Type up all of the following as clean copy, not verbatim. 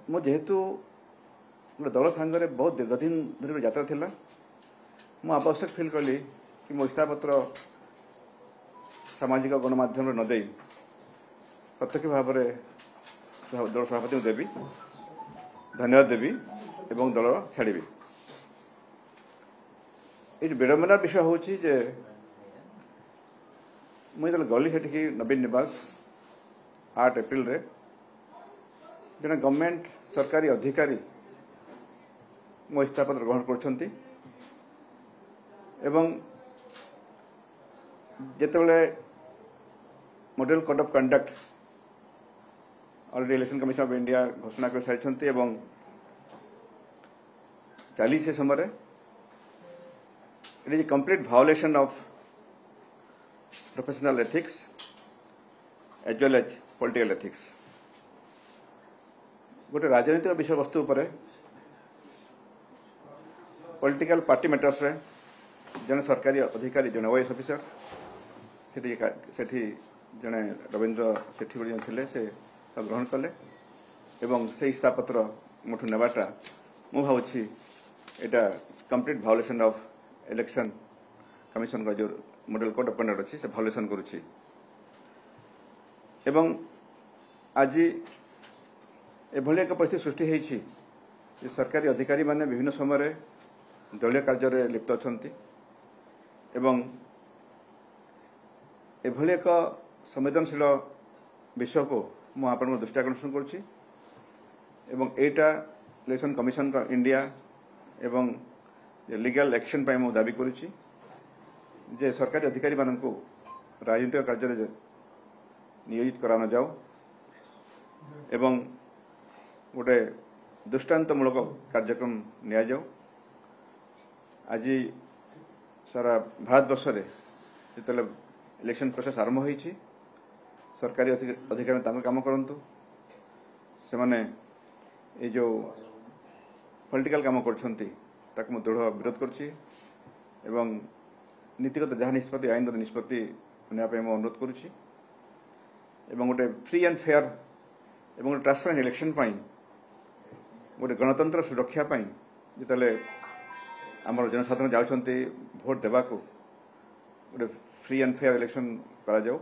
मो जेहेतु गोटे दल सांगे बहुत दीर्घदिन धरी यात्रा थिला मु आवश्यक फिल कली कि मो इस्तापत्र सामाजिक गणमाध्यम न दे प्रत्यक्ष भाव में दल सभापति देवी धन्यवाद देवी एवं दल छाड़ी। ये विडंबनार विषय हूँ जे मुझे गली से नवीन निवास 8 एप्रिल रे जन गवर्नमेंट सरकारी अधिकारी मो इस्तापत्र ग्रहण कर जितेबले model code of conduct already election commission of India घोषणा कर सारी चली से समय it is complete violation of professional ethics as well as political ethics. गोटे राजनीतिक विषय वस्तु पर पॉलिटिकल पार्टी मैटर्स रे जन सरकारी अधिकारी जन ओएस ऑफिसर सेठी जने रविंद्र सेठी गुड़ी थे से ग्रहण कले एवं से इस्तापत्र मुठू नेबाटा मु भावुछि एटा complete violation of election commission का जो मॉडल कोड ऑफ कंडक्ट अच्छी से वायोलेशन करुछि एवं आज एभली एक परिस्थिति सृष्टि होइछि जे सरकारी अधिकारी माने विभिन्न समय दलीय कार्य लिप्त अछंती एवं एभली एक संवेदनशील विषय को मु आपन दृष्टि आकर्षण करुछि एवं एटा इलेक्शन कमिशन का इंडिया एवं लीगल एक्शन पाई मु दाबी करुछि जे सरकारी अधिकारी माननको राजनीतिक कार्य नियोजित कराना जाओ एवं गोटे दृष्टांतमूलक कार्यक्रम निया जाओ। आज सारा भारतवर्ष में जिते इलेक्शन प्रोसेस आरंभ होती सरकारी अधिकारी काम करतु से माने ये जो पॉलिटिकल काम कर दृढ़ विरोध करुच्ची एवं नीतिगत जहाँ निष्पत्ति आईनगत निष्पत्ति नापी मैं अनुरोध करुच्ची एवं गोटे फ्री एंड फेयर एवं गोटे ट्रांसपेरेंट इलेक्शन गोटे गणतंत्र सुरक्षा जिते आमर जनसाधारण जाऊँच भोट देवाको गोटे फ्री एंड फेयर इलेक्शन करा जाओ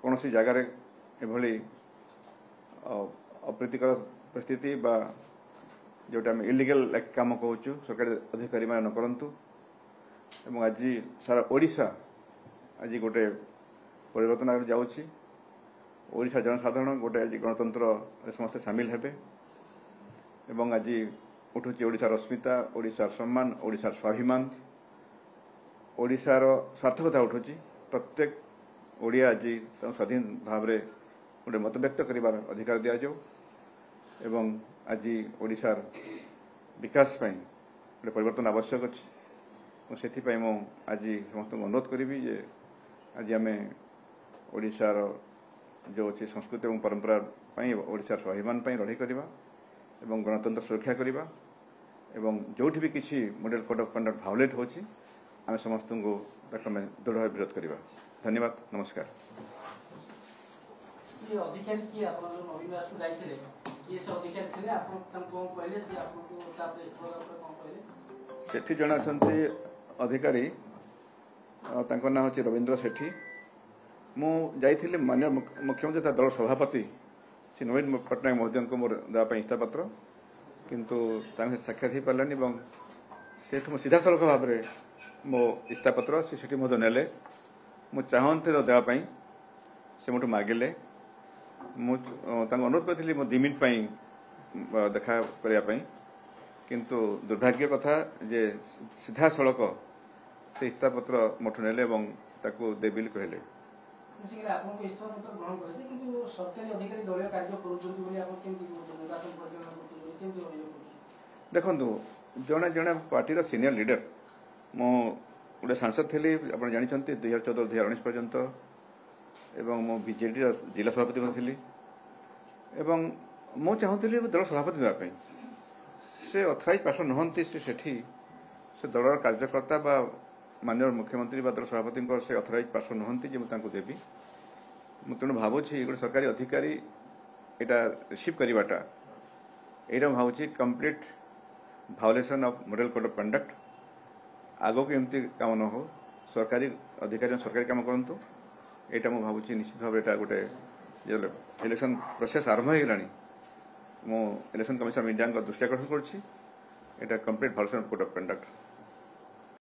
कौन सी जगार एभली अप्रीतिकर परिस्थिति बा जोटा आम इलीगल काम कहूँ सरकारी अधिकारी न करंतु एवं आज सारा ओडिशा आज गोटे परिवर्तन आगे जाऊँगी ओडिशा जनसाधारण गोटे आज गणतंत्र समस्ते सामिल हेबे एवं आज उठुची ओडिशार अस्मिता ओडिशार सम्मान ओडिशार स्वाभिमान ओडिशार सार्थकता उठुची प्रत्येक ओडिया आज स्वाधीन भाव में गोटे मत व्यक्त कर अधिकार दि जाओ एवं आज ओडिशार विकास गोटे परिवर्तन आवश्यक अच्छी से मु आज समस्त अनुरोध करी जे आज आम ओडिशार जो अच्छी संस्कृति और परंपरा ओडिशार स्वाभिमान लड़ाई करवा एवं गणतंत्र सुरक्षा करवा एवं जो भी किसी model code of conduct violet होची आम समस्त को दृढ़ विरोध करवा। धन्यवाद नमस्कार। सेठी जन अच्छा अधिकारी ना हूँ रविंद्र सेठी मु जाइए माननीय मुख्यमंत्री दल सभापति श्री नवीन पट्टनायक महोदय को मोर देवाई इस्तापत्र किंतु साक्षात हो पारानी से सीधा सड़क भाव में मो इस्तापत्र से महोदय नेले मु चाहते देवाई से मुठू मागिले मुझे अनुरोध करी मो 2 मिनट देखा करने किंतु दुर्भाग्य कथा जे सीधा सड़क से इस्तापत्र मुठू नेले देवी कहले देखु जड़े जड़े पार्टी सीनियर लीडर मो गोटे सांसद थी आप जानते 2014-2019 पर्यंत एवं मो बीजेडी जिला सभापति थी एवं मु चाहूली दल सभापति देवाई से अथराइज पर्सन नुहति से दलर कार्यकर्ता बा माननीय मुख्यमंत्री दल सभापति से अथराइज पर्सन नुहति देवी तेणु भावुँ गोटे सरकारी अधिकारी यहाँ रिसीव करवाटा এইটা ମୁଁ ଭାବୁଛି complete violation of model code of conduct. ଆଗକୁ ଏମିତି କାମ ନ ହଉ, ସରକାରୀ ଅଧିକାରୀ ସରକାରୀ କାମ କରନ୍ତୁ। ଏଇଟା ମୁଁ ଭାବୁଛି ନିଶ୍ଚିତ ଭାବରେ ଏଇଟା ଗୋଟେ ଇଲେକ୍ସନ୍ ପ୍ରୋସେସ୍ ଆରମ୍ଭ ହେଇଗଲାଣି, ମୁଁ ଇଲେକ୍ସନ୍ କମିଶନ ଅଫ୍ ଇଣ୍ଡିଆଙ୍କ ଦୃଷ୍ଟି ଆକର୍ଷଣ କରୁଛି। এটা complete violation of code of conduct.